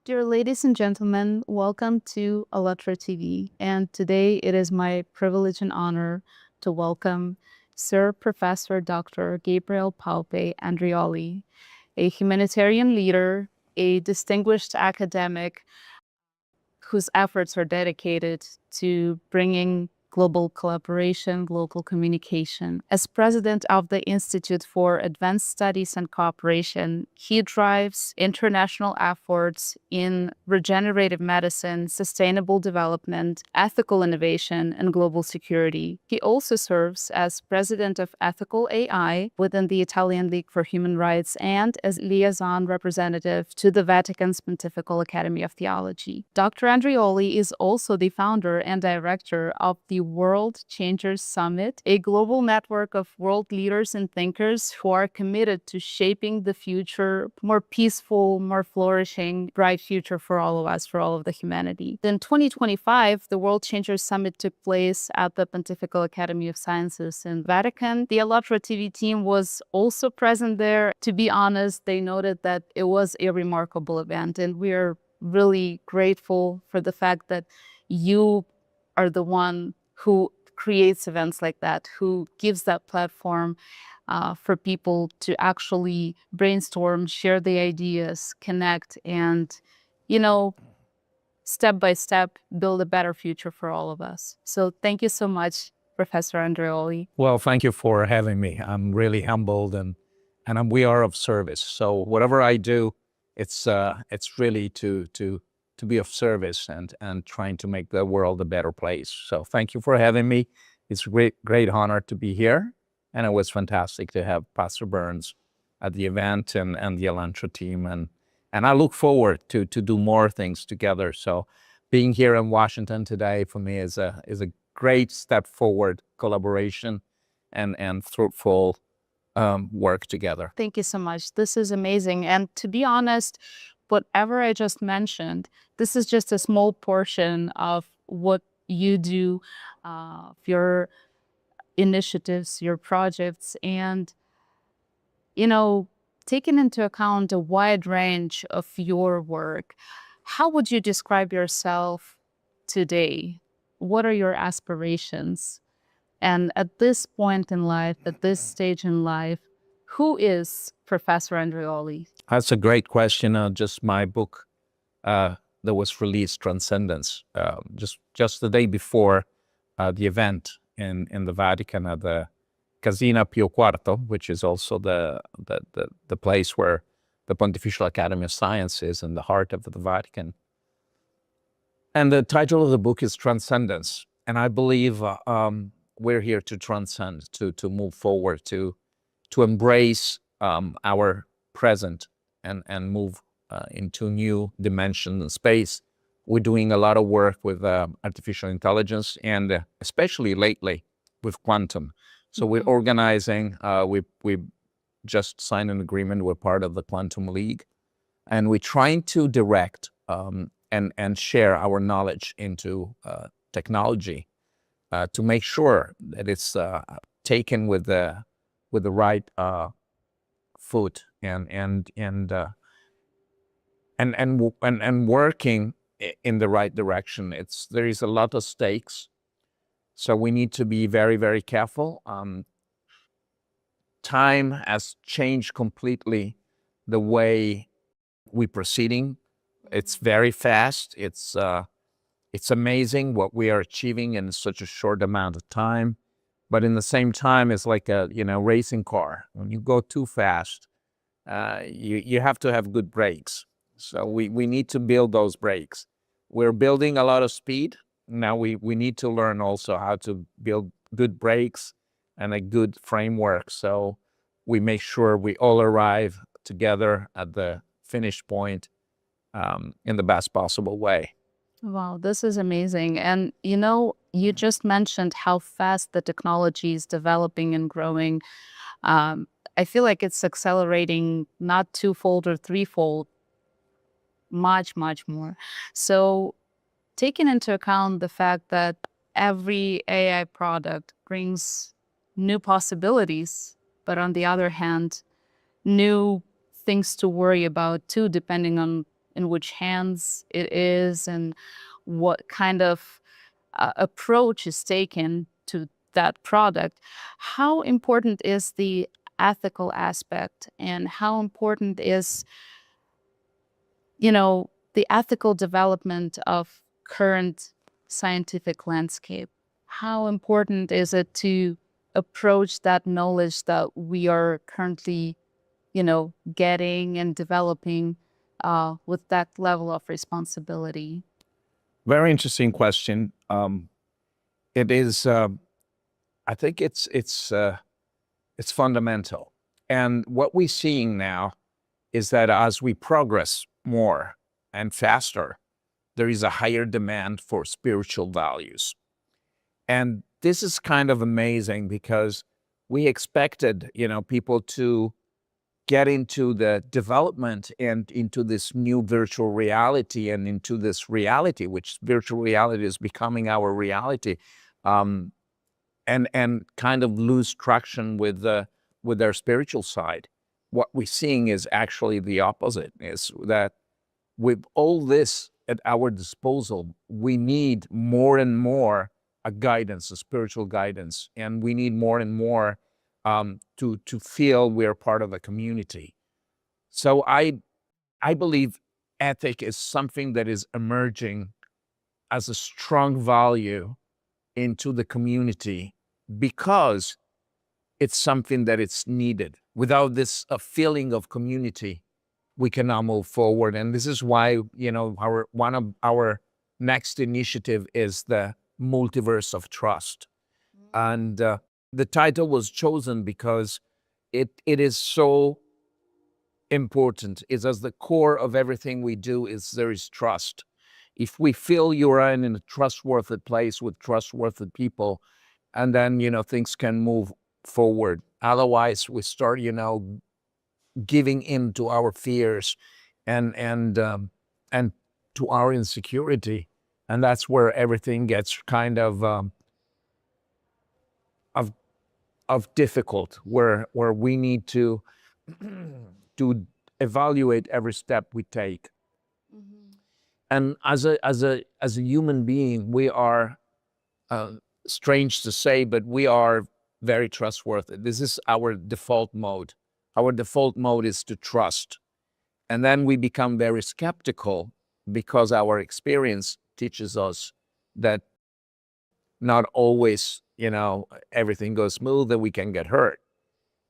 Dear ladies and gentlemen, welcome to ALLATRA TV. And today it is my privilege and honor to welcome Sir Professor Dr. Gabriele Pao-Pei Andreoli, a humanitarian leader, a distinguished academic whose efforts are dedicated to bringing global collaboration, global communication. As president of the Institute for Advanced Studies and Cooperation, he drives international efforts in regenerative medicine, sustainable development, ethical innovation, and global security. He also serves as president of Ethical AI within the Italian League for Human Rights and as liaison representative to the Vatican's Pontifical Academy of Theology. Dr. Andreoli is also the founder and director of the World Changers Summit, a global network of world leaders and thinkers who are committed to shaping the future, more peaceful, more flourishing, bright future for all of us, for all of the humanity. In 2025, the World Changers Summit took place at the Pontifical Academy of Sciences in Vatican. The ALLATRA TV team was also present there. To be honest, they noted that it was a remarkable event, and we are really grateful for the fact that you are the one who creates events like that, who gives that platform for people to actually brainstorm, share the ideas, connect, and, step by step, build a better future for all of us. So thank you so much, Professor Andreoli. Well, thank you for having me. I'm really humbled and we are of service. So whatever I do, it's really to be of service and trying to make the world a better place. So thank you for having me. It's a great honor to be here. And it was fantastic to have Pastor Burns at the event and the ALLATRA team. And I look forward to do more things together. So being here in Washington today for me is a great step forward, collaboration and fruitful work together. Thank you so much. This is amazing. And to be honest, whatever I just mentioned, this is just a small portion of what you do, your initiatives, your projects, and, taking into account a wide range of your work, how would you describe yourself today? What are your aspirations? And at this point in life, at this stage in life, who is Professor Andreoli? That's a great question. Just my book that was released, Transcendence, just the day before the event in the Vatican at the Casina Pio Quarto, which is also the place where the Pontifical Academy of Science is in the heart of the Vatican. And the title of the book is Transcendence. And I believe we're here to transcend, to move forward, to embrace our present and move into new dimension and space. We're doing a lot of work with artificial intelligence and especially lately with quantum. So we're organizing, we just signed an agreement. We're part of the Quantum League, and we're trying to direct and share our knowledge into technology to make sure that it's taken with the right foot and working in the right direction. There is a lot of stakes, so we need to be very, very careful. Time has changed completely the way we're proceeding. It's very fast. It's amazing what we are achieving in such a short amount of time. But in the same time, it's like a racing car. When you go too fast, you have to have good brakes. So we need to build those brakes. We're building a lot of speed. Now we need to learn also how to build good brakes and a good framework. So we make sure we all arrive together at the finish point in the best possible way. Wow, this is amazing. And you just mentioned how fast the technology is developing and growing. I feel like it's accelerating not twofold or threefold, much, much more. So taking into account the fact that every AI product brings new possibilities, but on the other hand, new things to worry about too, depending on in which hands it is and what kind of approach is taken to that product, how important is the ethical aspect, and how important is, the ethical development of current scientific landscape? How important is it to approach that knowledge that we are currently, getting and developing with that level of responsibility? Very interesting question. It is. I think it's fundamental. And what we're seeing now is that as we progress more and faster, there is a higher demand for spiritual values. And this is kind of amazing because we expected, people to get into the development and into this new virtual reality and into this reality, which virtual reality is becoming our reality, um, and kind of lose traction with their spiritual side. What we're seeing is actually the opposite, is that with all this at our disposal, we need more and more a guidance, a spiritual guidance, and we need more and more to feel we're part of a community. So I believe ethic is something that is emerging as a strong value into the community because it's something that it's needed. Without this a feeling of community, we cannot move forward. And this is why, one of our next initiative is the multiverse of trust. And the title was chosen because it is so important. It's as the core of everything we do is there is trust. If we feel you're in a trustworthy place with trustworthy people, and then, things can move forward. Otherwise, we start, giving in to our fears and to our insecurity, and that's where everything gets kind of of difficult. Where we need to to evaluate every step we take. And as a human being, we are, uh, strange to say, but we are very trustworthy. This is our default mode. Our default mode is to trust. And then we become very skeptical because our experience teaches us that not always, everything goes smooth and we can get hurt.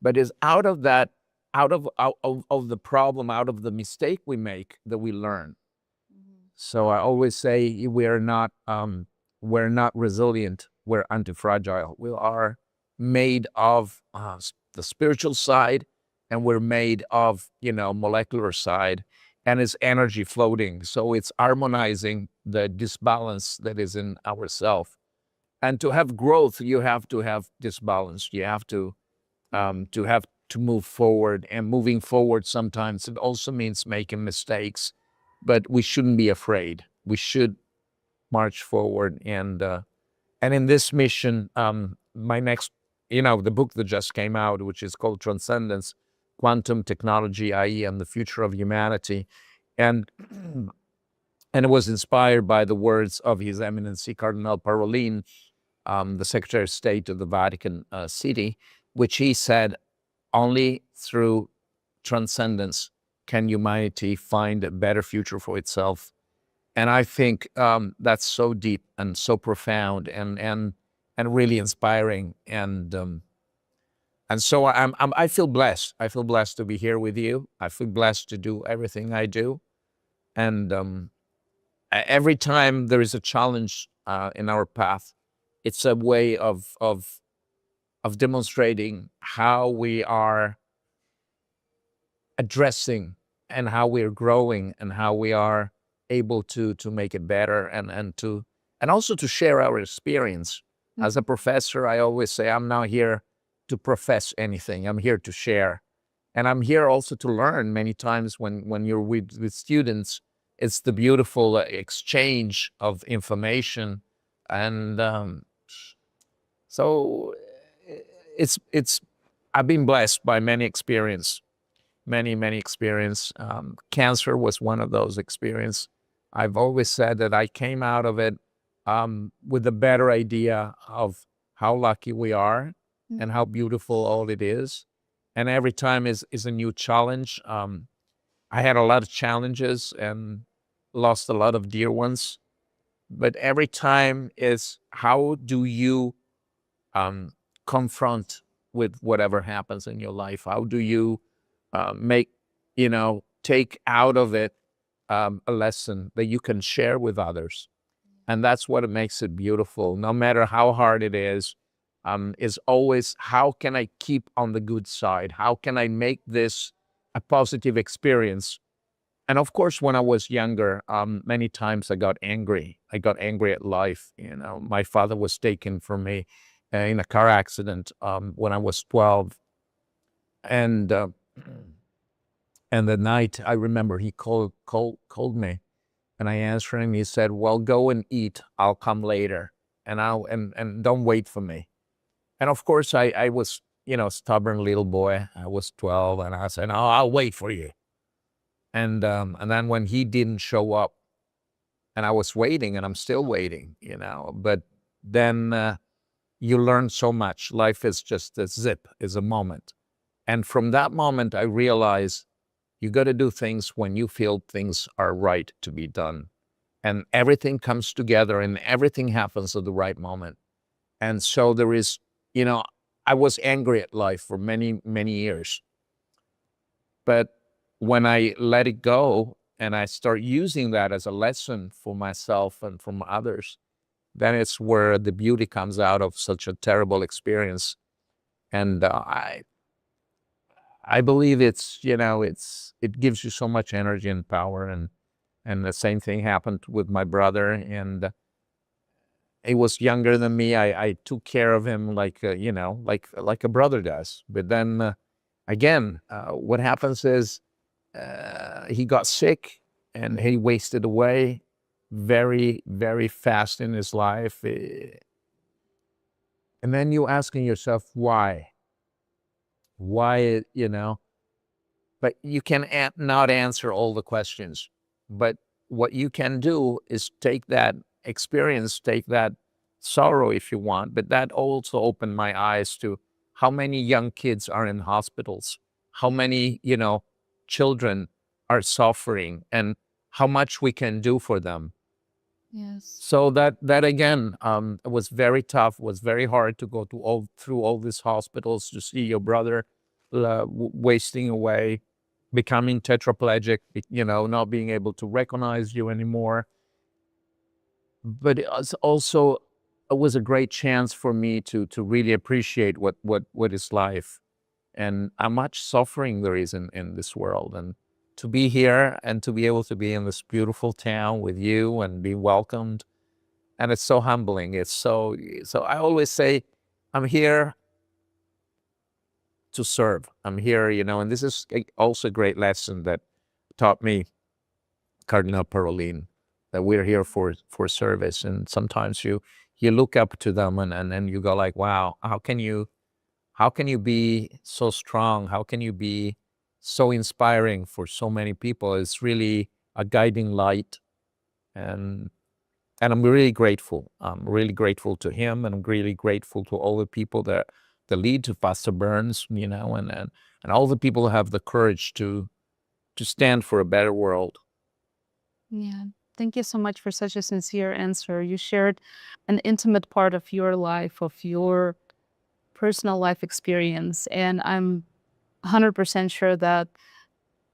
But it's out of that, out of the problem, out of the mistake we make, that we learn. So I always say we're not resilient, we're anti-fragile. We are made of the spiritual side, and we're made of, molecular side, and it's energy floating. So it's harmonizing the disbalance that is in ourself. And to have growth, you have to have disbalance. You have to move forward, and moving forward sometimes it also means making mistakes, but we shouldn't be afraid. We should march forward. And in this mission, my next, the book that just came out, which is called Transcendence: Quantum Technology, i.e., and the Future of Humanity, and and it was inspired by the words of His Eminency Cardinal Parolin, the Secretary of State of the Vatican City, which he said, only through transcendence can humanity find a better future for itself. And I think that's so deep and so profound and really inspiring. And so I feel blessed. I feel blessed to be here with you. I feel blessed to do everything I do. And every time there is a challenge in our path, it's a way of demonstrating how we are addressing and how we're growing and how we are able to make it better, and also to share our experience. As a professor, I always say I'm not here to profess anything. I'm here to share. And I'm here also to learn. Many times when you're with students, it's the beautiful exchange of information. And so it's I've been blessed by many experience. many experience. Cancer was one of those experience. I've always said that I came out of it with a better idea of how lucky we are and how beautiful all it is. And every time is a new challenge. I had a lot of challenges and lost a lot of dear ones, but every time is how do you um, confront with whatever happens in your life? How do you make, take out of it a lesson that you can share with others? And that's what makes it beautiful. No matter how hard it is always how can I keep on the good side? How can I make this a positive experience? And of course, when I was younger, many times I got angry. I got angry at life. My father was taken from me in a car accident when I was 12, and and the night I remember he called me, and I answered him. He said, "Well, go and eat. I'll come later, and and don't wait for me." And of course, I was stubborn little boy. I was 12, and I said, "Oh, I'll wait for you." And then when he didn't show up, and I was waiting, and I'm still waiting. But then you learn so much. Life is just a zip, is a moment. And from that moment, I realized you got to do things when you feel things are right to be done. And everything comes together and everything happens at the right moment. And so there is, I was angry at life for many years. But when I let it go and I start using that as a lesson for myself and from others, then it's where the beauty comes out of such a terrible experience. And I believe it gives you so much energy and power. And the same thing happened with my brother. And he was younger than me. I took care of him like like a brother does. But then again, what happens is he got sick and he wasted away very fast in his life. And then you asking yourself why, but you can not answer all the questions. But what you can do is take that experience, take that sorrow if you want, but that also opened my eyes to how many young kids are in hospitals, how many, children are suffering, and how much we can do for them. Yes. So that again was very tough, was very hard to go through all these hospitals to see your brother wasting away, becoming tetraplegic, not being able to recognize you anymore. But it was a great chance for me to really appreciate what is life and how much suffering there is in this world. And to be here and to be able to be in this beautiful town with you and be welcomed. And it's so humbling. It's so I always say, I'm here to serve. I'm here, and this is also a great lesson that taught me Cardinal Parolin, that we're here for service. And sometimes you look up to them and then you go like, wow, how can you be so strong? How can you be so inspiring for so many people? It's really a guiding light. And I'm really grateful. I'm really grateful to him, and I'm really grateful to all the people that lead, to Pastor Burns, and all the people who have the courage to stand for a better world. Yeah. Thank you so much for such a sincere answer. You shared an intimate part of your life, of your personal life experience. And I'm 100% sure that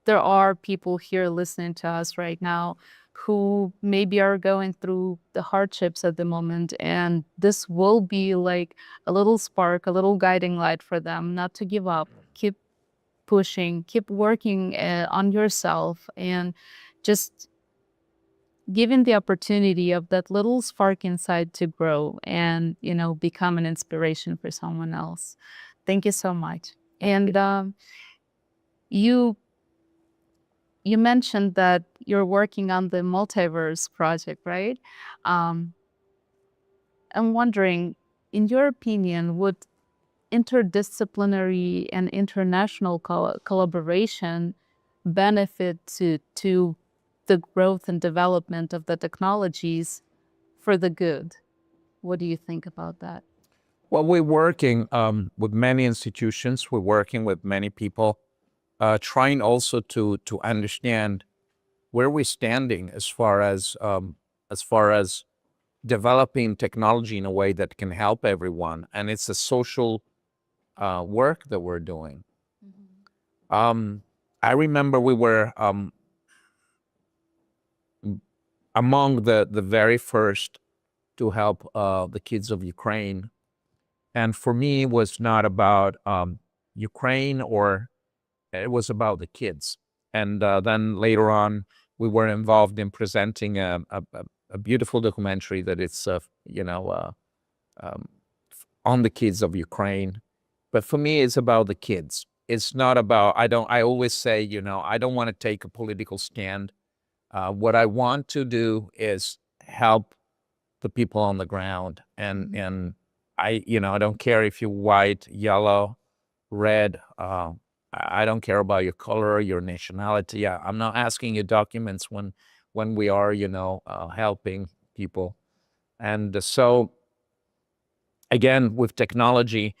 there are people here listening to us right now who maybe are going through the hardships at the moment. And this will be like a little spark, a little guiding light for them not to give up, keep pushing, keep working on yourself, and just given the opportunity of that little spark inside to grow and become an inspiration for someone else. Thank you so much. And you you mentioned that you're working on the multiverse project, right? um, I'm wondering, in your opinion, would interdisciplinary and international collaboration benefit to the growth and development of the technologies for the good? What do you think about that? Well, we're working with many institutions. We're working with many people, trying also to understand where we're standing as far as developing technology in a way that can help everyone. And it's a social work that we're doing. I remember we were among the very first to help the kids of Ukraine. And for me, it was not about Ukraine, or it was about the kids. And then later on, we were involved in presenting a beautiful documentary that it's, um, on the kids of Ukraine. But for me, it's about the kids. It's not about, I always say, I don't want to take a political stand. What I want to do is help the people on the ground. And I don't care if you're white, yellow, red. I don't care about your color, your nationality. I'm not asking you documents when we are, helping people. And so again, with technology,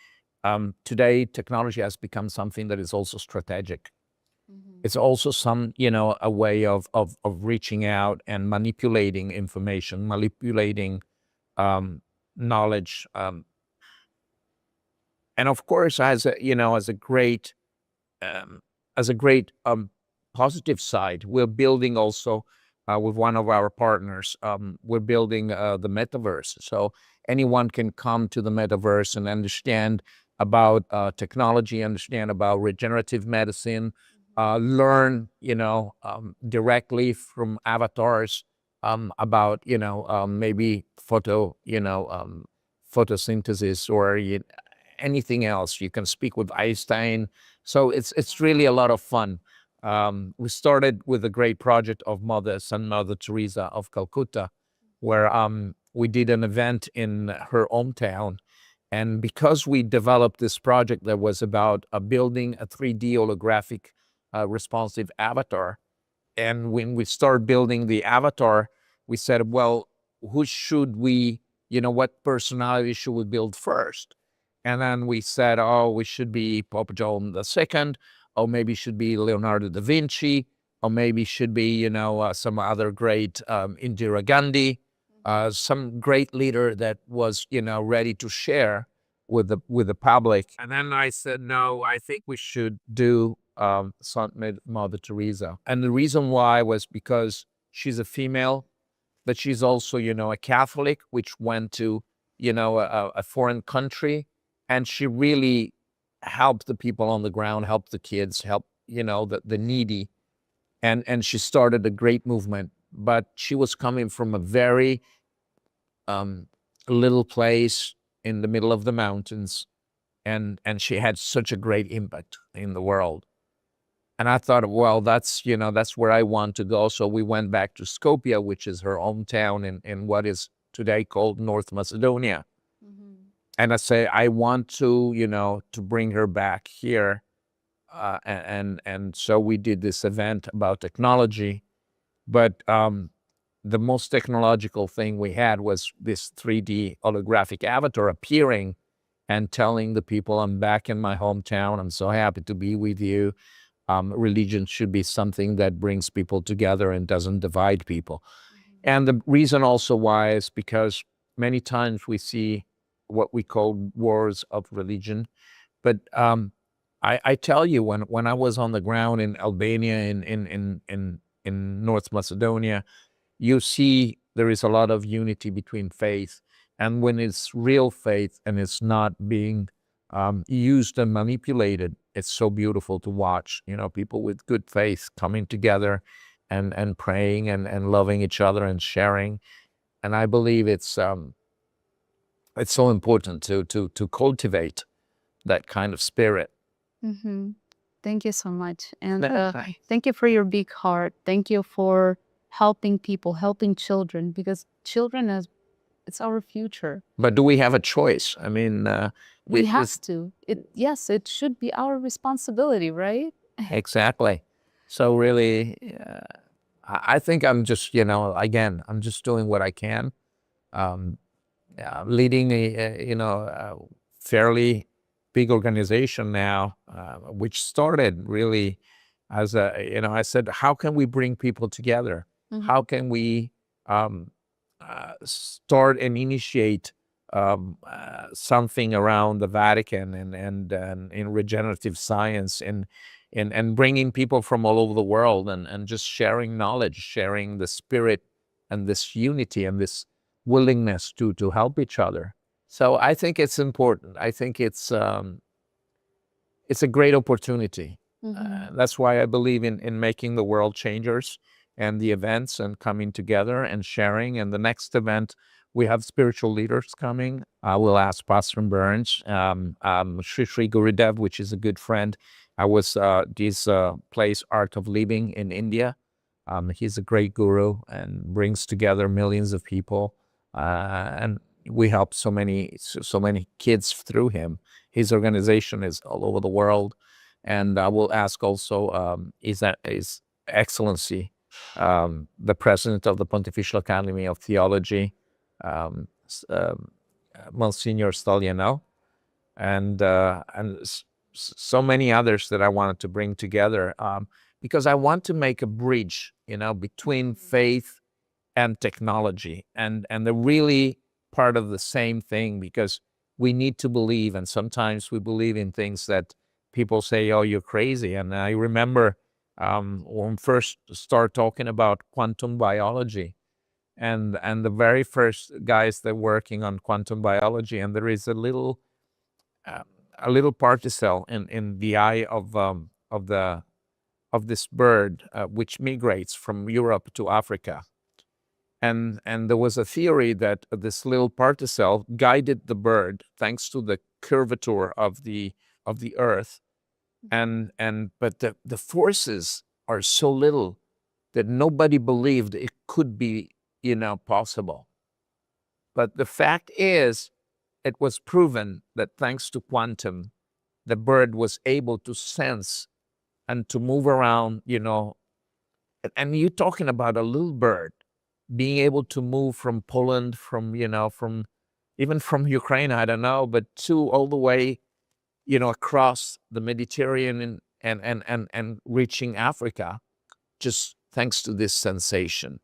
today technology has become something that is also strategic. It's also a way of reaching out and manipulating information, manipulating knowledge, and of course, as a great um, positive side, we're building also with one of our partners. We're building the metaverse, so anyone can come to the metaverse and understand about technology, understand about regenerative medicine, learn, directly from avatars about, maybe photosynthesis, or anything else. You can speak with Einstein. So it's really a lot of fun. We started with a great project of Mother Teresa of Calcutta, where we did an event in her hometown. And because we developed this project that was about building a 3D holographic responsive avatar, and when we started building the avatar, we said, well, who should we, what personality should we build first? And then we said, oh, we should be Pope John II, or maybe should be Leonardo da Vinci, or maybe should be, some other great Indira Gandhi, some great leader that was, ready to share with the public. And then I said, no, I think we should do Mother Teresa. And the reason why was because she's a female, but she's also, a Catholic, which went to, a foreign country, and she really helped the people on the ground, helped the kids, helped, the needy, and she started a great movement. But she was coming from a very little place in the middle of the mountains, and she had such a great impact in the world. And I thought, well, that's where I want to go. So we went back to Skopje, which is her hometown in what is today called North Macedonia. And I say, I want to bring her back here. And so we did this event about technology. But the most technological thing we had was this 3D holographic avatar appearing and telling the people, I'm back in my hometown. I'm so happy to be with you. Religion should be something that brings people together and doesn't divide people. And the reason also why is because many times we see what we call wars of religion. But I tell you, when I was on the ground in Albania, in North Macedonia, you see there is a lot of unity between faith. And when it's real faith and it's not being used and manipulated, it's so beautiful to watch, people with good faith coming together and praying and loving each other and sharing. And I believe it's so important to cultivate that kind of spirit. Mm-hmm. Thank you so much. And thank you for your big heart. Thank you for helping people, helping children, because children It's our future. But do we have a choice? I mean, We have to. Yes, it should be our responsibility, right? exactly. So really, I think I'm just, again, I'm just doing what I can. Um, Leading a fairly big organization now, which started really as I said, how can we bring people together? How can we um, start and initiate something around the Vatican and in regenerative science and bringing people from all over the world and just sharing knowledge, sharing the spirit and this unity and this willingness to help each other. So I think it's important. I think it's a great opportunity. That's why I believe in making the world changers and the events and coming together and sharing. And the next event, we have spiritual leaders coming. I will ask Pastor Burns, Sri Gurudev, which is a good friend. I was this place, Art of Living in India. He's a great guru and brings together millions of people. And we help so many kids through him. His organization is all over the world. And I will ask also, His Excellency, the President of the Pontifical Academy of Theology, Monsignor Stoliano, and so many others that I wanted to bring together, because I want to make a bridge, between faith and technology, and they're really part of the same thing, because we need to believe, and sometimes we believe in things that people say, "Oh, you're crazy." And I remember when we first start talking about quantum biology, and the very first guys that working on quantum biology, and there is uh, a little particle in the eye of this bird, which migrates from Europe to Africa. And there was a theory that this little particle guided the bird thanks to the curvature of the earth. But the forces are so little that nobody believed it could be, possible. But the fact is, it was proven that thanks to quantum, the bird was able to sense and to move around, and you're talking about a little bird being able to move from Poland, from even from Ukraine, I don't know, but to all the way, across the Mediterranean and reaching Africa, just thanks to this sensation.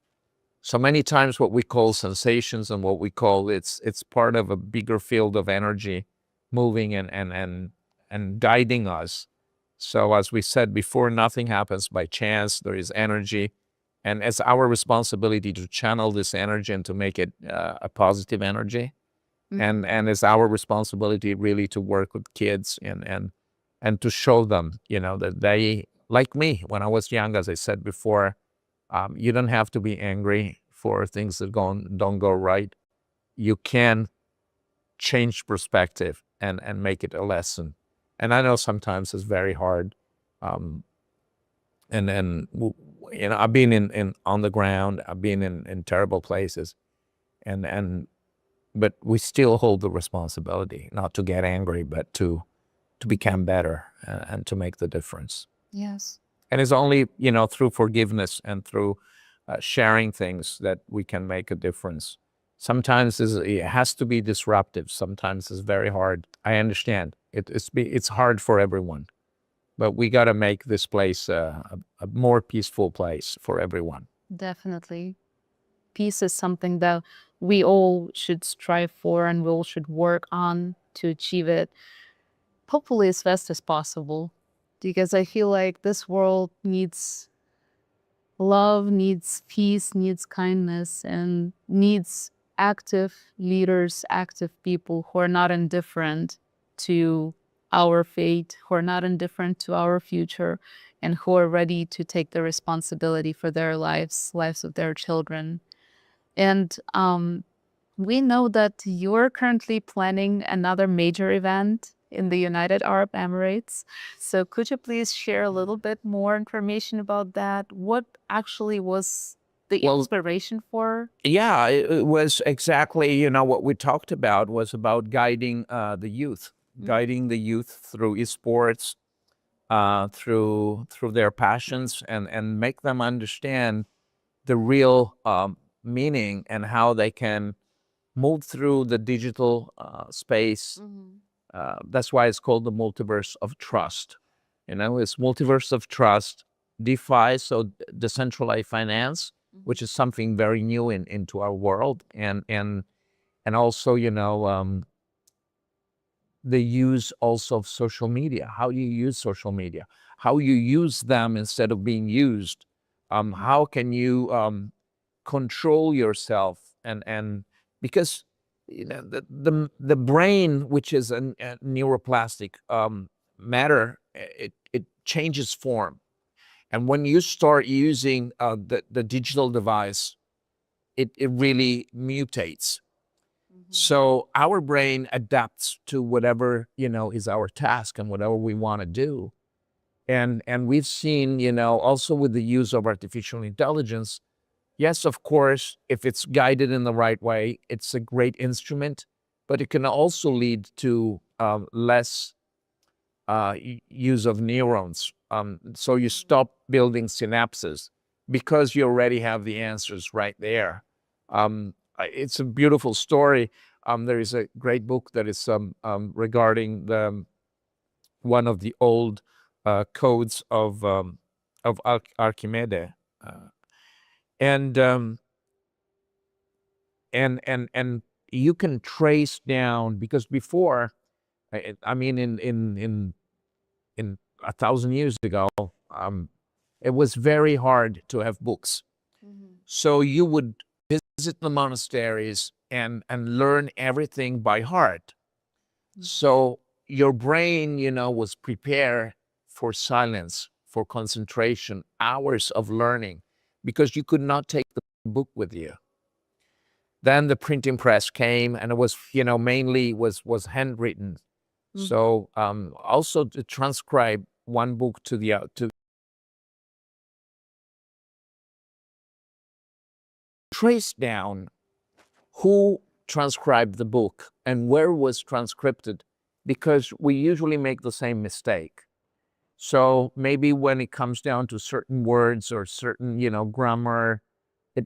So many times what we call sensations and what we call it's part of a bigger field of energy moving and guiding us. So as we said before, nothing happens by chance. There is energy. And it's our responsibility to channel this energy and to make it a positive energy. And it's our responsibility really to work with kids and to show them, that they, like me, when I was young, as I said before, you don't have to be angry for things that don't go right. You can change perspective and make it a lesson. And I know sometimes it's very hard. Um, and I've been in on the ground. I've been in terrible places, and but we still hold the responsibility not to get angry, but to become better and to make the difference. Yes. And it's only, through forgiveness and through sharing things that we can make a difference. Sometimes it has to be disruptive. Sometimes it's very hard. I understand. It's hard for everyone, but we got to make this place a more peaceful place for everyone. Definitely. Peace is something that we all should strive for and we all should work on to achieve it, hopefully as fast as possible. Because I feel like this world needs love, needs peace, needs kindness, and needs active leaders, active people who are not indifferent to our fate, who are not indifferent to our future, and who are ready to take the responsibility for their lives of their children. And we know that you're currently planning another major event in the United Arab Emirates. So could you please share a little bit more information about that? What actually was the Well, inspiration for? yeah, it was exactly, what we talked about was about guiding the youth, guiding the youth through esports, through their passions, and make them understand the real meaning and how they can move through the digital space. That's why it's called the multiverse of trust. It's multiverse of trust, DeFi, so decentralized finance, which is something very new into our world, and also, the use also of social media, how you use social media, how you use them instead of being used. How can you control yourself, and because the brain, which is a neuroplastic matter, it changes form, and when you start using the digital device, it really mutates. So our brain adapts to whatever is our task and whatever we want to do. And we've seen, also with the use of artificial intelligence, yes, of course, if it's guided in the right way, it's a great instrument, but it can also lead to less use of neurons. So you stop building synapses because you already have the answers right there. It's a beautiful story. There is a great book that is regarding one of the old codes of Archimedes, uh, and and you can trace down, because before, I mean, in 1,000 years ago, it was very hard to have books. So you would visit the monasteries and learn everything by heart. So your brain, was prepared for silence, for concentration, hours of learning, because you could not take the book with you. Then the printing press came, and it was, mainly was handwritten. So also to transcribe one book to trace down who transcribed the book and where was transcribed, because we usually make the same mistake. So maybe when it comes down to certain words or certain, grammar,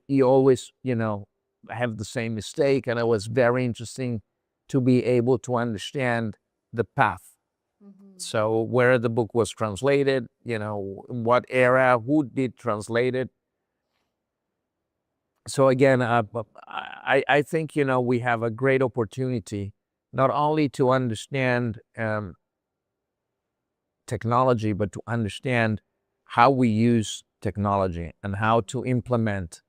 you always, have the same mistake. And it was very interesting to be able to understand the path. So where the book was translated, in what era, who did translate it. So again, I think, we have a great opportunity not only to understand technology, but to understand how we use technology and how to implement,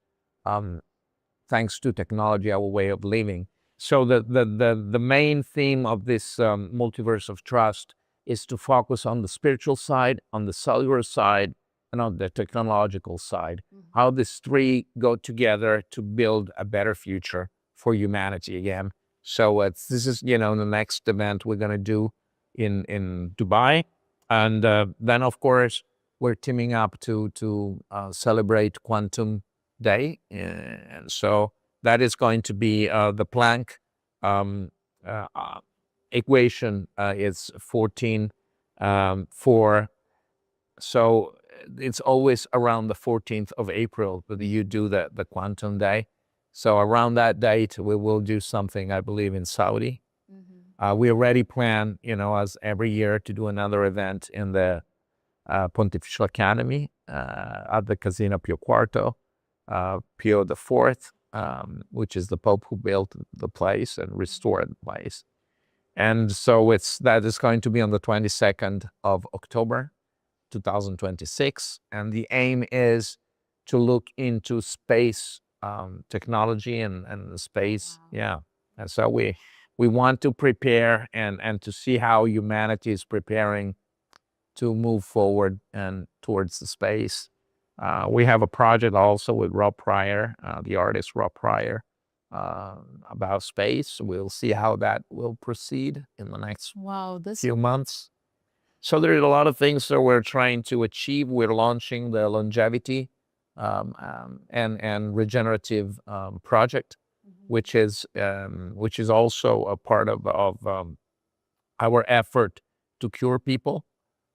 thanks to technology, our way of living. So the main theme of this multiverse of trust is to focus on the spiritual side, on the cellular side, and on the technological side. How these three go together to build a better future for humanity again. So this is, the next event we're going to do in Dubai. And then, of course, we're teaming up to celebrate Quantum Day. And so that is going to be the Planck um, equation is 14 for, so it's always around the 14th of April that you do the Quantum Day. So around that date, we will do something, I believe, in Saudi. We already plan, as every year, to do another event in the Pontifical Academy at the Casino Pio Quarto, Pio the Fourth, which is the Pope who built the place and restored the place. And so that is going to be on the 22nd of October, 2026. And the aim is to look into space technology and space. Wow. Yeah. And so we want to prepare and to see how humanity is preparing to move forward and towards the space. We have a project also with Rob Pryor, the artist Rob Pryor, about space. We'll see how that will proceed in the next few months. So there's a lot of things that we're trying to achieve. We're launching the longevity and regenerative project, which is also a part of our effort to cure people.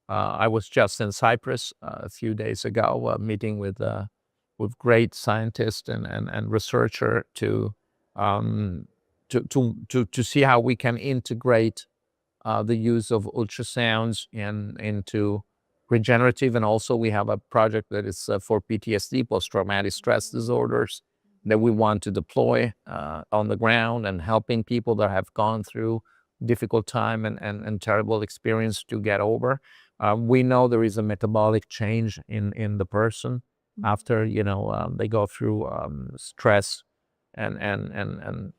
I was just in Cyprus a few days ago, meeting with great scientists and researcher um, to see how we can integrate the use of ultrasounds into regenerative. And also we have a project that is for PTSD, post-traumatic stress disorders, that we want to deploy on the ground and helping people that have gone through difficult time and terrible experience to get over. We know there is a metabolic change in the person after they go through stress and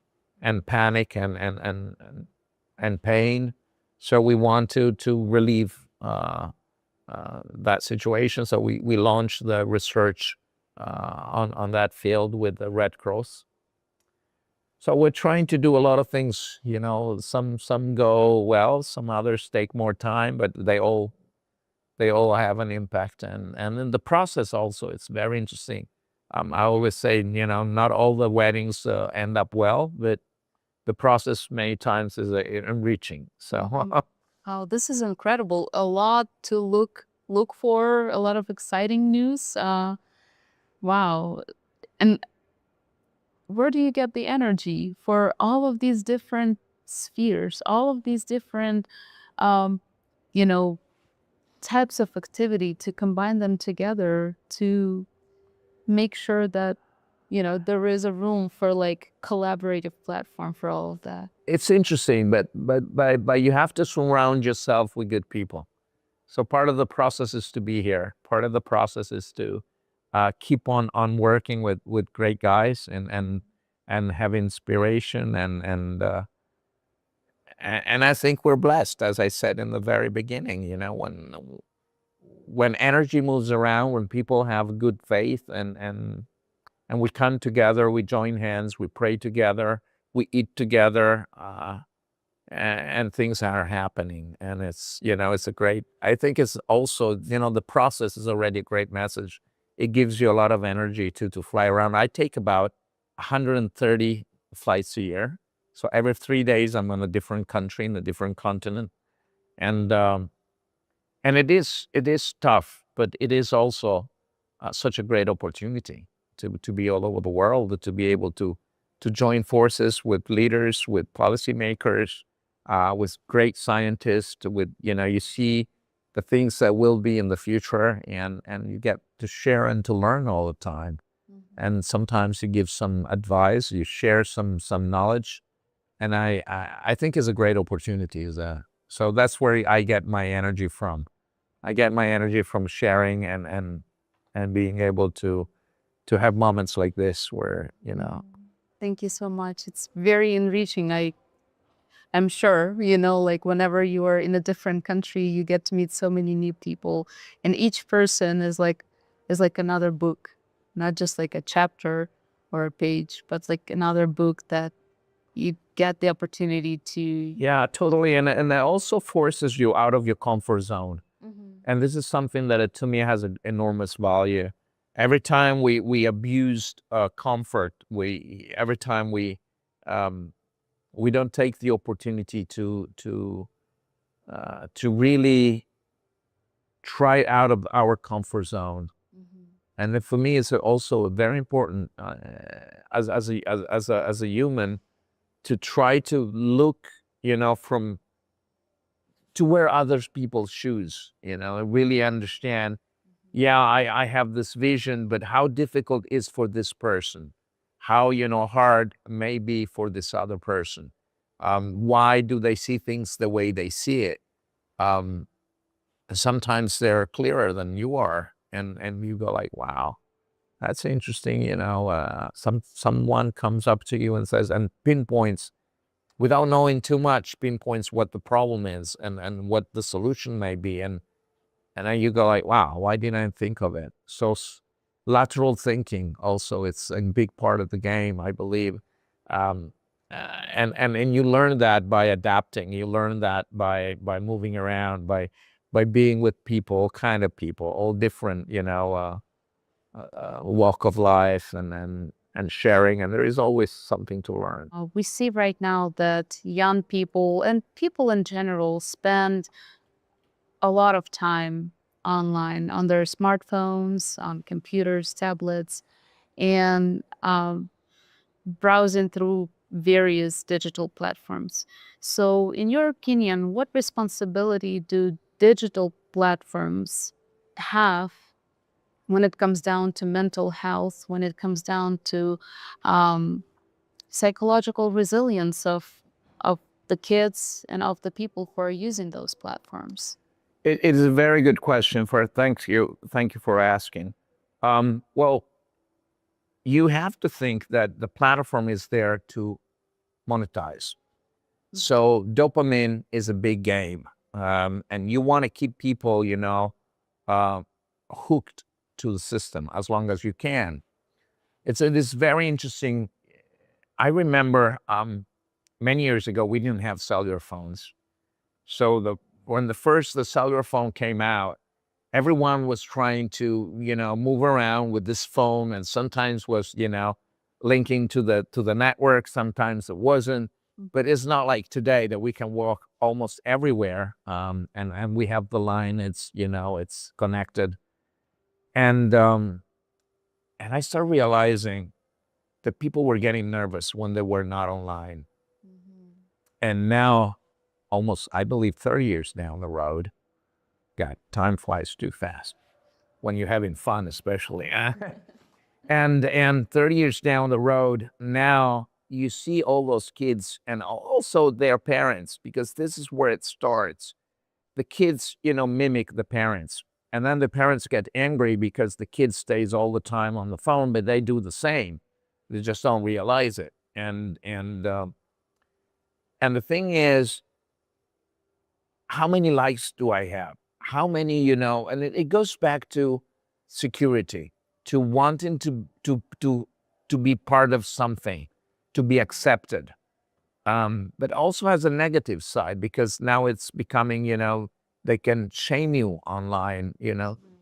panic and pain. So we want to relieve that situation. So we launched the research on that field with the Red Cross. So we're trying to do a lot of things. Some go well, some others take more time, but they all have an impact. And in the process also, it's very interesting. I always say, not all the weddings end up well, but the process many times is enriching. So Oh, this is incredible. A lot to look for, a lot of exciting news. Wow. And where do you get the energy for all of these different spheres, all of these different, um, you know, types of activity to combine them together to make sure that, there is a room for like collaborative platform for all of that? it's interesting, but you have to surround yourself with good people. So part of the process is to be here. Part of the process is to keep on working with great guys and have inspiration and I think we're blessed, as I said in the very beginning. When energy moves around, when people have good faith and we come together, we join hands, we pray together, we eat together. And things are happening, and it's a great, I think it's also, the process is already a great message. It gives you a lot of energy to fly around. I take about 130 flights a year, so every 3 days I'm in a different country, in a different continent. And it is tough, but it is also such a great opportunity to be all over the world, to be able to join forces with leaders, with policymakers, with great scientists, with you see the things that will be in the future, and you get to share and to learn all the time. And sometimes you give some advice, you share some knowledge, and I think is a great opportunity. So that's where I get my energy from. I get my energy from sharing and being able to have moments like this where. Thank you so much. It's very enriching. I'm sure, like whenever you are in a different country, you get to meet so many new people, and each person is like another book, not just like a chapter or a page, but like another book that you get the opportunity to. Yeah, totally. And that also forces you out of your comfort zone. And this is something that to me has an enormous value. Every time we abused comfort, every time we don't take the opportunity to really try out of our comfort zone. And for me, it's also very important as a human to try to look, from to wear other people's shoes, and really understand, yeah, I have this vision, but how difficult is for this person? How, hard may be for this other person? Why do they see things the way they see it? Um, Sometimes they're clearer than you are, and you go like, wow, that's interesting. Someone comes up to you and says, and pinpoints, without knowing too much, pinpoints what the problem is and what the solution may be. And then you go like, wow, why didn't I think of it? So lateral thinking also, it's a big part of the game, I believe. And you learn that by adapting. You learn that by moving around, by being with people, all kind of people, all different, walk of life and sharing, and there is always something to learn. We see right now that young people and people in general spend a lot of time online on their smartphones, on computers, tablets, and browsing through various digital platforms. So, in your opinion, what responsibility do digital platforms have when it comes down to mental health, when it comes down to um, psychological resilience of the kids and of the people who are using those platforms? It is a very good question. Thank you for asking. Well, you have to think that the platform is there to monetize. So dopamine is a big game, and you want to keep people, uh, hooked to the system as long as you can. It is very interesting. I remember many years ago we didn't have cellular phones, so when the cellular phone came out, everyone was trying to move around with this phone, and sometimes was linking to the network, sometimes it wasn't. But it's not like today that we can walk almost everywhere, and we have the line. It's connected, and I started realizing that people were getting nervous when they were not online. And now, almost, I believe, 30 years down the road, God, time flies too fast when you're having fun, especially. And 30 years down the road, now you see all those kids and also their parents, because this is where it starts. The kids, mimic the parents. And then the parents get angry because the kid stays all the time on the phone, but they do the same. They just don't realize it. And the thing is, how many likes do I have? How many, and it goes back to security, to wanting to be part of something, to be accepted. But also has a negative side, because now it's becoming, they can shame you online,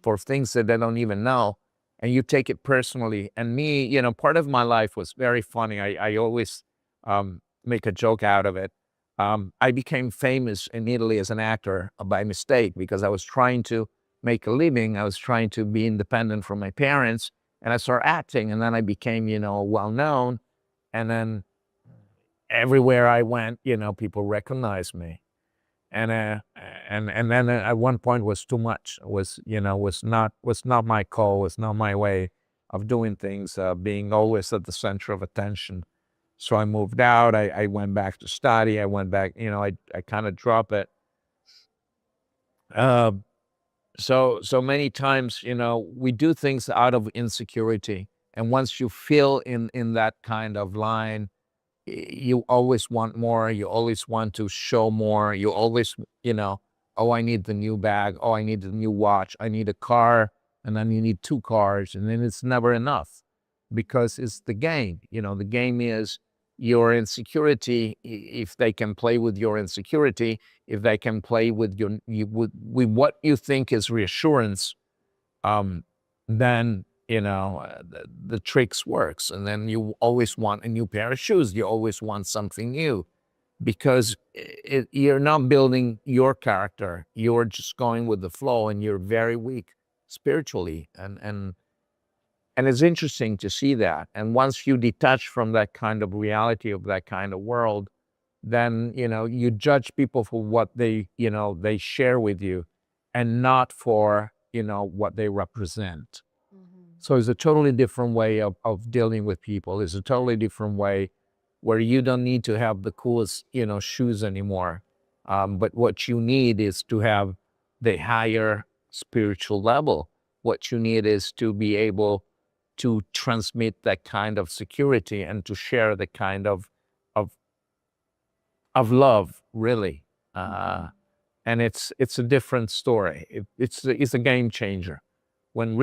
for things that they don't even know, and you take it personally. And me, part of my life was very funny. I always make a joke out of it. I became famous in Italy as an actor by mistake, because I was trying to make a living. I was trying to be independent from my parents, and I started acting, and then I became, well known. And then everywhere I went, people recognized me. And then at one point was too much. Was not my call. Was not my way of doing things. Being always at the center of attention. So I moved out. I went back to study. I went back. I kind of drop it. Uh, so many times, we do things out of insecurity, and once you feel in that kind of line, you always want more. You always want to show more. You always, oh, I need the new bag. Oh, I need the new watch. I need a car. And then you need two cars. And then it's never enough, because it's the game. The game is your insecurity. If they can play with your insecurity, if they can play with with what you think is reassurance, then the tricks works. And then you always want a new pair of shoes. You always want something new, because you're not building your character. You're just going with the flow, and you're very weak spiritually. And it's interesting to see that. And once you detach from that kind of reality of that kind of world, then you judge people for what they share with you, and not for what they represent. So it's a totally different way of dealing with people. It's a totally different way, where you don't need to have the coolest shoes anymore, but what you need is to have the higher spiritual level. What you need is to be able to transmit that kind of security, and to share the kind of of love, really. And it's a different story. It's a game changer. When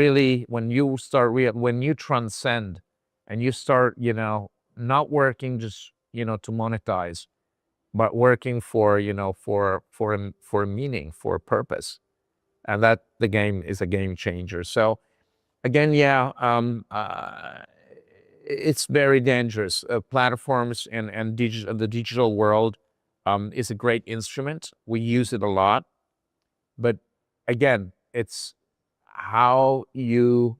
you start when you transcend, and you start, not working just, to monetize, but working for, for a meaning, for a purpose. And that the game is a game changer. So Again, yeah, it's very dangerous. Platforms and the digital world is a great instrument. We use it a lot, but again, it's how you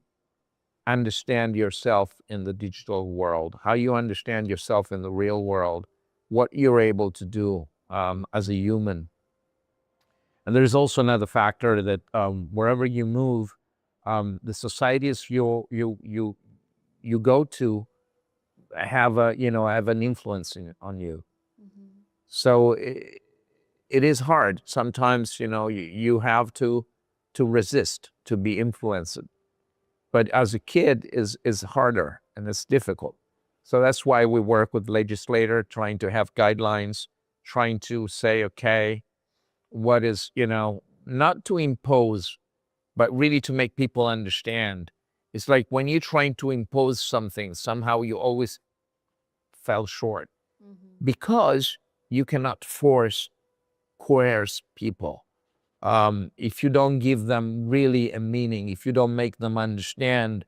understand yourself in the digital world, how you understand yourself in the real world, what you're able to do as a human. And there's also another factor that wherever you move, the societies you go to have a have an influence on you. So it is hard sometimes. You have to resist to be influenced. But as a kid is harder and it's difficult. So that's why we work with legislator, trying to have guidelines, trying to say, okay, what is, not to impose, but really to make people understand. It's like when you're trying to impose something, somehow you always fell short because you cannot force, coerce people. If you don't give them really a meaning, if you don't make them understand,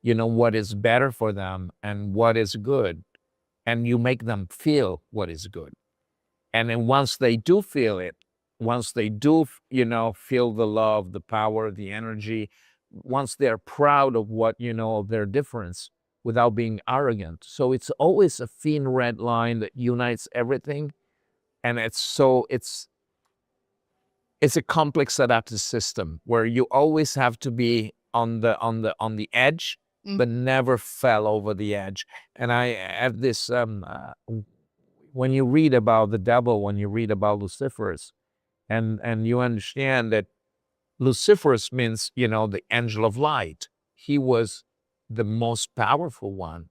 what is better for them and what is good, and you make them feel what is good. And then once they do feel it, once they do, feel the love, the power, the energy, once they're proud of what, of their difference without being arrogant. So it's always a thin red line that unites everything. And it's a complex adaptive system where you always have to be on the edge, but never fell over the edge. And I have this when you read about the devil, when you read about Luciferus, and you understand that Luciferus means, the angel of light. He was the most powerful one,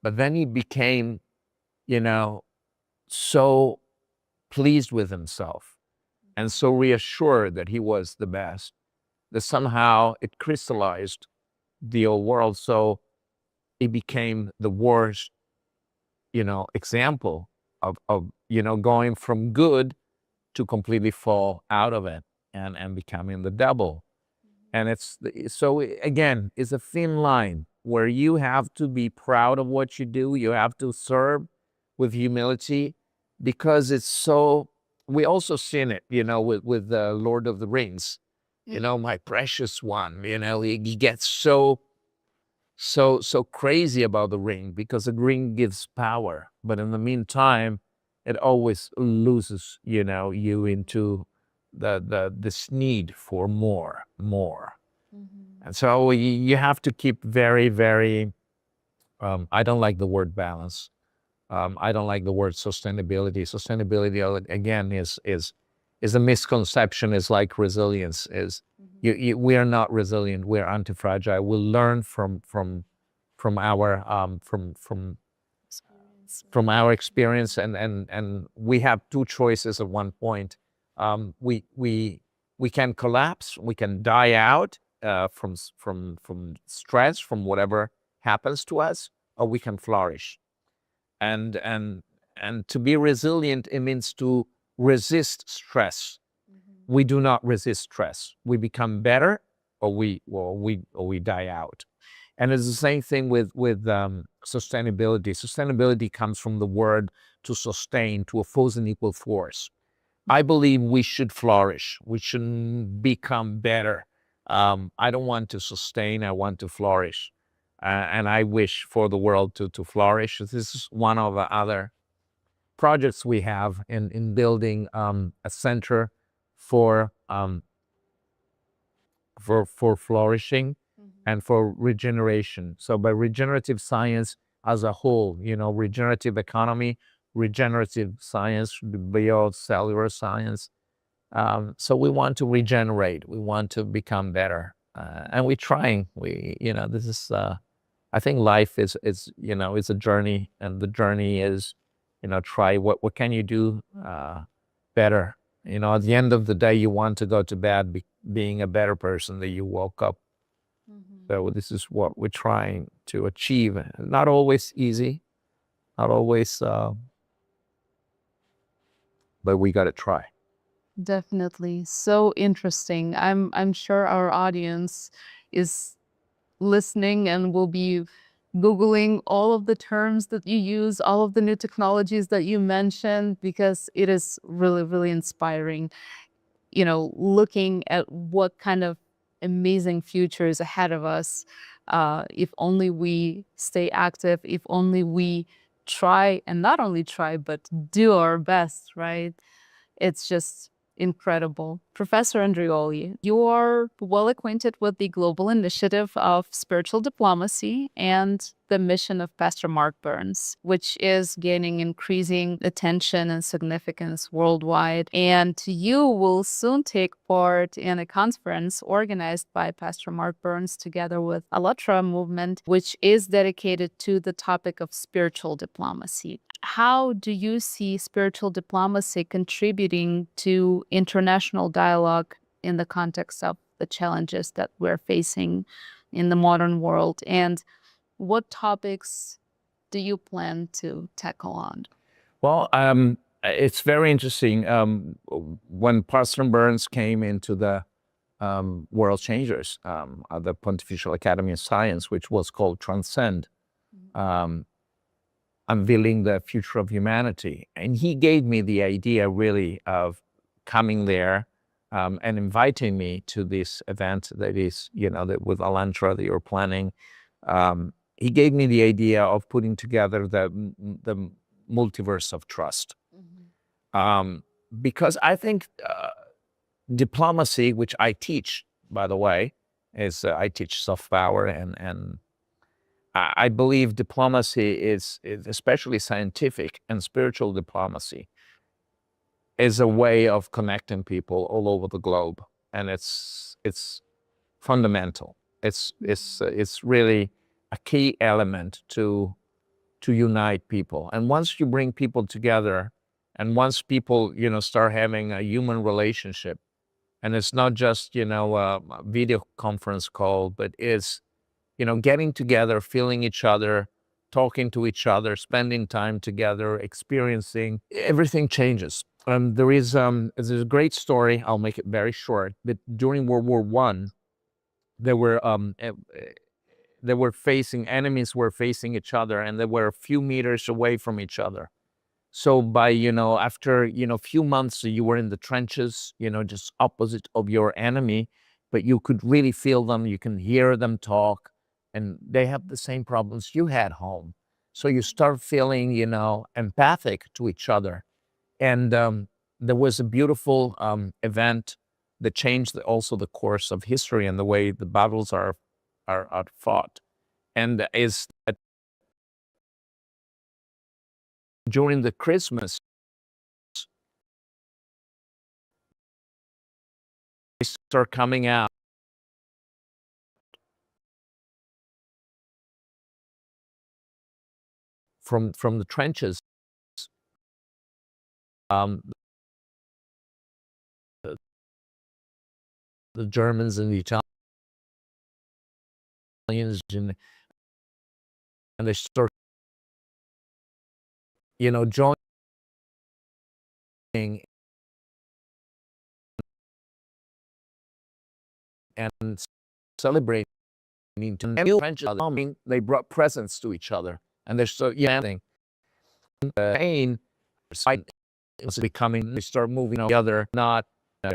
but then he became, so pleased with himself and so reassured that he was the best, that somehow it crystallized the old world. So it became the worst, example of going from good to completely fall out of it and becoming the devil. And so again, it's a thin line where you have to be proud of what you do. You have to serve with humility because it's so. We also seen it, with the Lord of the Rings. My precious one. He gets so crazy about the ring because the ring gives power, but in the meantime, it always loses, you into this need for more. And so you have to keep very, very. I don't like the word balance. I don't like the word sustainability. Sustainability again is a misconception. Is like resilience. We are not resilient. We are anti-fragile. We learn from our from our experience, and we have two choices at one point. We can collapse. We can die out from stress, from whatever happens to us, or we can flourish. And to be resilient, it means to resist stress. We do not resist stress. We become better, or we die out. And it's the same thing with sustainability. Sustainability comes from the word to sustain, to oppose an equal force. I believe we should flourish. We should become better. I don't want to sustain. I want to flourish. And I wish for the world to flourish. This is one of the other projects we have in building a center for flourishing and for regeneration. So by regenerative science as a whole, regenerative economy, regenerative science, biocellular science. So we want to regenerate. We want to become better, and we're trying. This is. I think life is is a journey, and the journey is, try what can you do better. At the end of the day, you want to go to bed being a better person that you woke up. So this is what we're trying to achieve. Not always easy, not always, but we got to try. Definitely. So interesting. I'm sure our audience is listening and will be Googling all of the terms that you use, all of the new technologies that you mentioned, because it is really, really inspiring, looking at what kind of amazing future is ahead of us. If only we stay active, if only we try, and not only try, but do our best, right? It's just incredible. Professor Andreoli, you are well acquainted with the global initiative of spiritual diplomacy and the mission of Pastor Mark Burns, which is gaining increasing attention and significance worldwide. And you will soon take part in a conference organized by Pastor Mark Burns together with ALLATRA movement, which is dedicated to the topic of spiritual diplomacy. How do you see spiritual diplomacy contributing to international dialogue in the context of the challenges that we're facing in the modern world? And what topics do you plan to tackle on? Well, it's very interesting. When Pastor Burns came into the World Changers at the Pontifical Academy of Science, which was called Transcend, unveiling the future of humanity. And he gave me the idea really of coming there and inviting me to this event that is, that with ALLATRA that you're planning. He gave me the idea of putting together the multiverse of trust. Because I think diplomacy, which I teach, by the way, is I teach soft power, and I believe diplomacy is especially scientific and spiritual diplomacy is a way of connecting people all over the globe, and it's fundamental. It's really a key element to unite people. And once you bring people together, and once people start having a human relationship, and it's not just a video conference call, but it's getting together, feeling each other, talking to each other, spending time together, experiencing, everything changes. There's a great story. I'll make it very short. But during World War I, there were enemies were facing each other, and they were a few meters away from each other. So by, after, a few months, you were in the trenches, just opposite of your enemy, but you could really feel them, you can hear them talk, and they have the same problems you had home. So you start feeling, empathic to each other. And there was a beautiful event that changed also the course of history and the way the battles are fought. And is that during the Christmas, they start coming out from the trenches. The Germans and the Italians, and they start, joining and celebrating. They brought presents to each other, and they're so pain is becoming. They start moving together, not.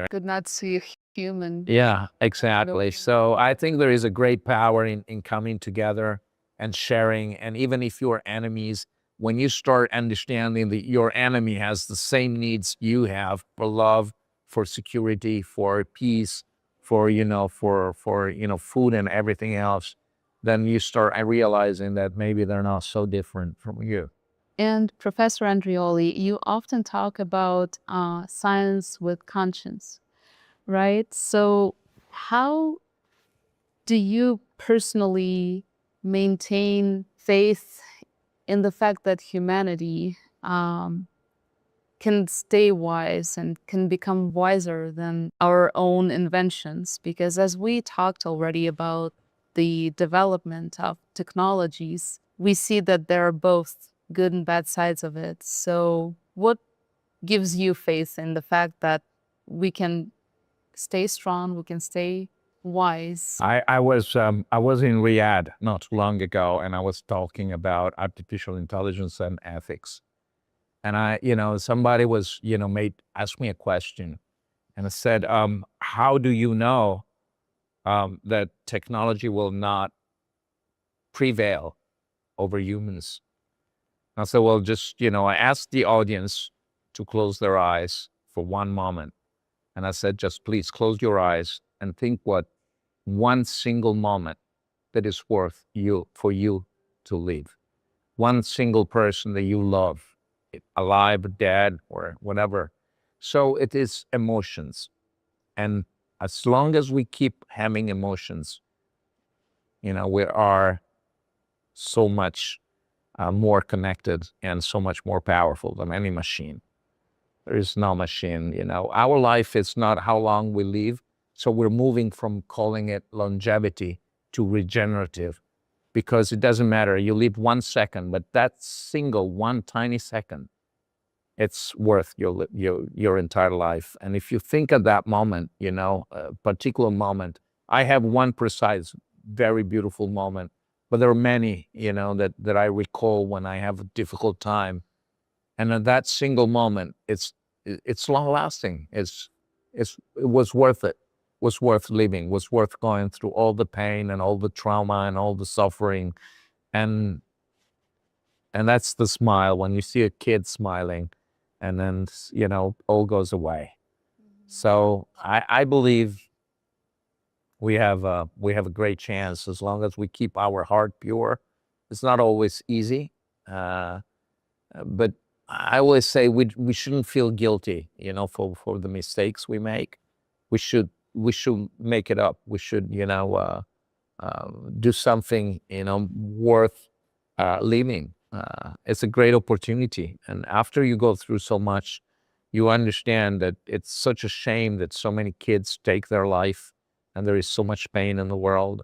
Could not see a human. Yeah, exactly. So I think there is a great power in coming together and sharing. And even if you're enemies, when you start understanding that your enemy has the same needs you have for love, for security, for peace, for food and everything else, then you start realizing that maybe they're not so different from you. And Professor Andreoli, you often talk about science with conscience, right? So how do you personally maintain faith in the fact that humanity can stay wise and can become wiser than our own inventions? Because as we talked already about the development of technologies, we see that there are both good and bad sides of it. So what gives you faith in the fact that we can stay strong, we can stay wise. I was in Riyadh not too long ago, and I was talking about artificial intelligence and ethics. And somebody was, made asked me a question, and I said, how do you know that technology will not prevail over humans? And I said, well, just, I asked the audience to close their eyes for one moment. And I said, just please close your eyes and think what one single moment that is worth for you to live. One single person that you love, alive, dead, or whatever. So it is emotions. And as long as we keep having emotions, we are so much more connected and so much more powerful than any machine. There is no machine, Our life is not how long we live. So we're moving from calling it longevity to regenerative, because it doesn't matter. You live 1 second, but that single one tiny second, it's worth your entire life. And if you think of that moment, a particular moment, I have one precise, very beautiful moment, but there are many, that I recall when I have a difficult time. And in that single moment, it's long lasting. It was worth it. Was worth living. Was worth going through all the pain and all the trauma and all the suffering, and that's the smile when you see a kid smiling, and then all goes away. So I believe we have a great chance as long as we keep our heart pure. It's not always easy. But I always say we shouldn't feel guilty, for the mistakes we make. We should make it up. We should, do something, worth living. It's a great opportunity. And after you go through so much, you understand that it's such a shame that so many kids take their life, and there is so much pain in the world,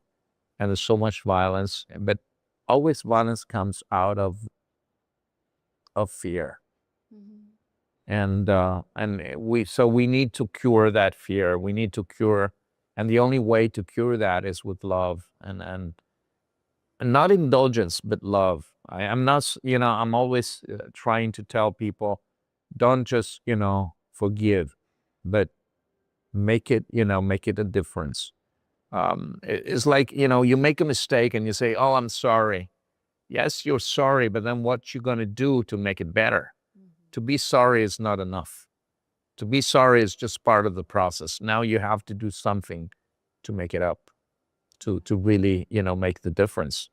and there's so much violence. But always violence comes out of fear. And we need to cure that fear. We need to cure, and the only way to cure that is with love, and not indulgence, but love. I'm not, I'm always trying to tell people, don't just, forgive, but make it a difference. It's like, you make a mistake and you say, oh, I'm sorry. Yes, you're sorry, but then what you gonna do to make it better? To be sorry is not enough. To be sorry is just part of the process. Now you have to do something to make it up, to really, make the difference.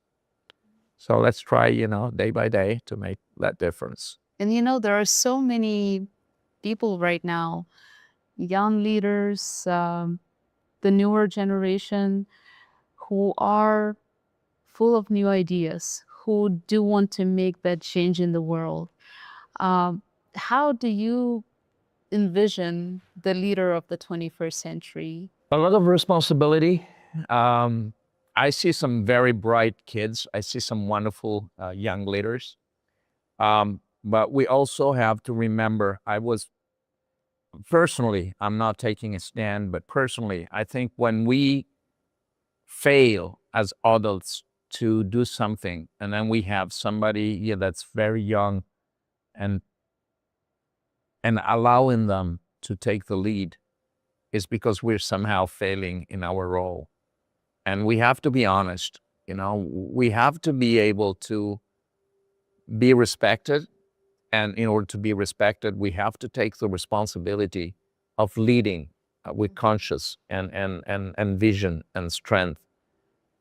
So let's try, day by day to make that difference. And there are so many people right now, young leaders, the newer generation, who are full of new ideas, who do want to make that change in the world. How do you envision the leader of the 21st century? A lot of responsibility. I see some very bright kids. I see some wonderful young leaders. But we also have to remember, personally, I'm not taking a stand, but personally, I think when we fail as adults to do something, and then we have somebody that's very young, and allowing them to take the lead, is because we're somehow failing in our role. And we have to be honest, we have to be able to be respected. And in order to be respected, we have to take the responsibility of leading with conscience and vision and strength.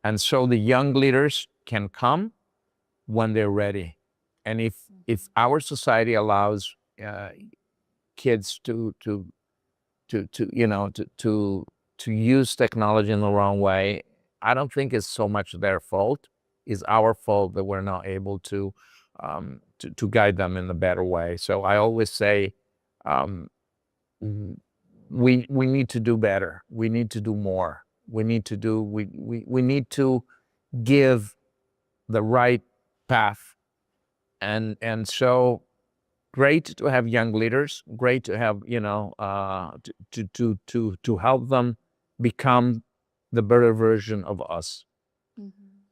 And so the young leaders can come when they're ready. And if our society allows kids to use technology in the wrong way, I don't think it's so much their fault. It's our fault that we're not able to guide them in a better way. So I always say, we need to do better. We need to do more. We need to give the right path. And so great to have young leaders, great to have, to help them become the better version of us.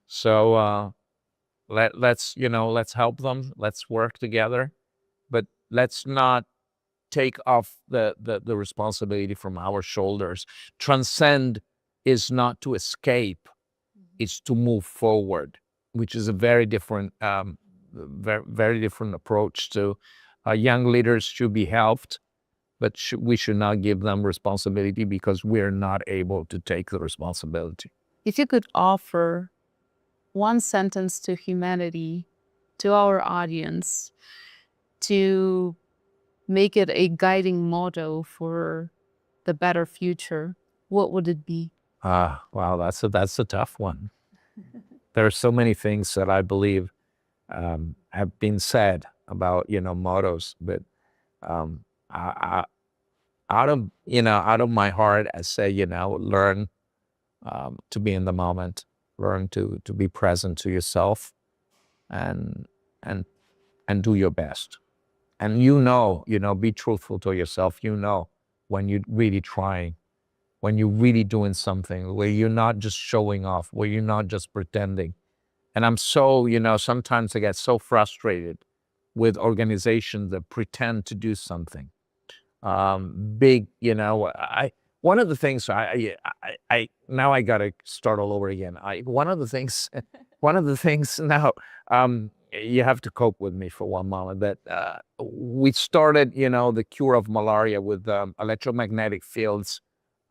So let's help them. Let's work together, but let's not take off the responsibility from our shoulders. Transcend is not to escape; it's to move forward, which is a very different, very different approach to. Young leaders should be helped, but we should not give them responsibility because we're not able to take the responsibility. If you could offer one sentence to humanity, to our audience, to make it a guiding motto for the better future, what would it be? Wow, that's a tough one. There are so many things that I believe have been said about mottos, but I, out of my heart, I say learn to be in the moment, learn to be present to yourself, and and and do your best. And be truthful to yourself. When you're really trying, when you're really doing something, where you're not just showing off, where you're not just pretending. And I'm so, sometimes I get so frustrated with organizations that pretend to do something big. One of the things now I got to start all over again. One of the things, now, you have to cope with me for one moment, that we started, the cure of malaria with electromagnetic fields.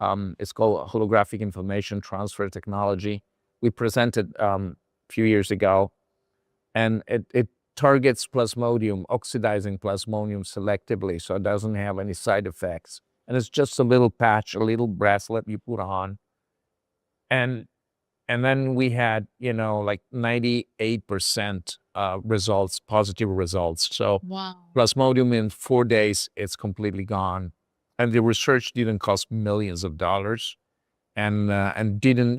It's called holographic information transfer technology. We presented a few years ago, and it targets plasmodium, oxidizing plasmodium selectively, so it doesn't have any side effects. And it's just a little patch, a little bracelet you put on. And then we had, like 98% results, positive results. So Wow. plasmodium in 4 days, it's completely gone. And the research didn't cost millions of dollars, and didn't,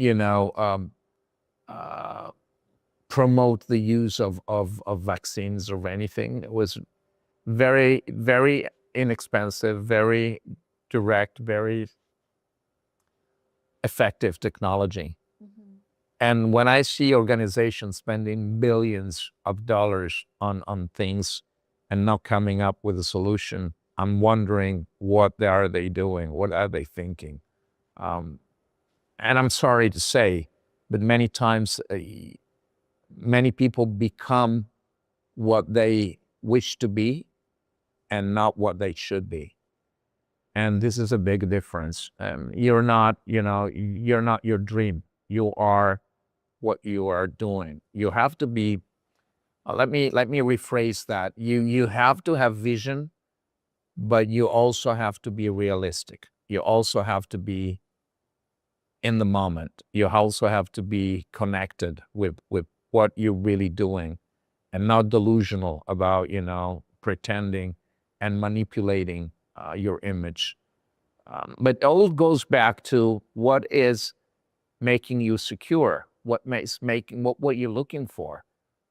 promote the use of vaccines or anything. It was very, very inexpensive, very direct, very effective technology. And when I see organizations spending billions of dollars on things and not coming up with a solution, I'm wondering, what are they doing? What are they thinking? And I'm sorry to say, but many times, many people become what they wish to be and not what they should be. And this is a big difference. You're not your dream. You are what you are doing. You have to be, let me rephrase that. You have to have vision, but you also have to be realistic. You also have to be in the moment. You also have to be connected with what you're really doing, and not delusional about, pretending and manipulating your image. But it all goes back to what is making you secure, what makes what you're looking for.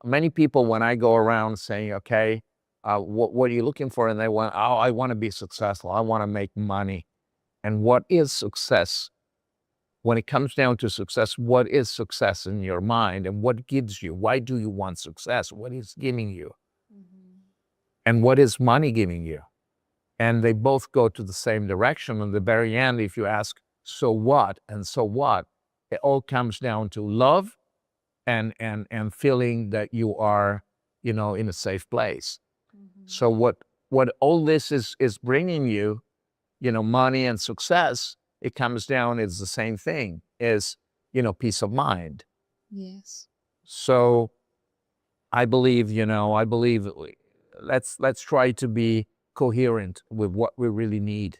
Many people, when I go around saying, okay, what are you looking for? And they want, oh, I want to be successful. I want to make money. And what is success? When it comes down to success, what is success in your mind, and what gives you? Why do you want success? What is giving you? And what is money giving you? And they both go to the same direction. In the very end, if you ask, so what? And so what? It all comes down to love and feeling that you are, in a safe place. So what all this is bringing you, money and success, it comes down, it's the same thing, is, peace of mind. Yes. So I believe, let's try to be coherent with what we really need.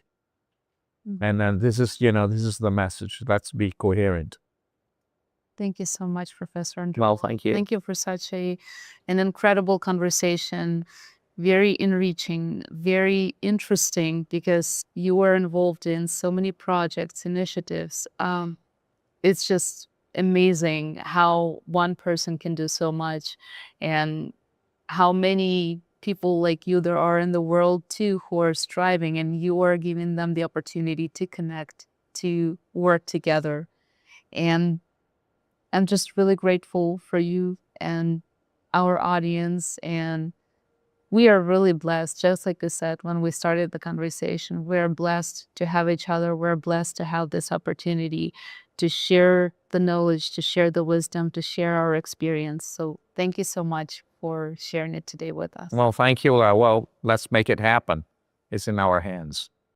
And then this is the message. Let's be coherent. Thank you so much, Professor Andreoli. Well, thank you. Thank you for such an incredible conversation. Very enriching, very interesting, because you were involved in so many projects, initiatives. It's just amazing how one person can do so much, and how many people like you there are in the world too, who are striving, and you are giving them the opportunity to connect, to work together. And I'm just really grateful for you and our audience. And we are really blessed, just like I said when we started the conversation, we're blessed to have each other. We're blessed to have this opportunity to share the knowledge, to share the wisdom, to share our experience. So thank you so much for sharing it today with us. Well, thank you. Well, let's make it happen. It's in our hands.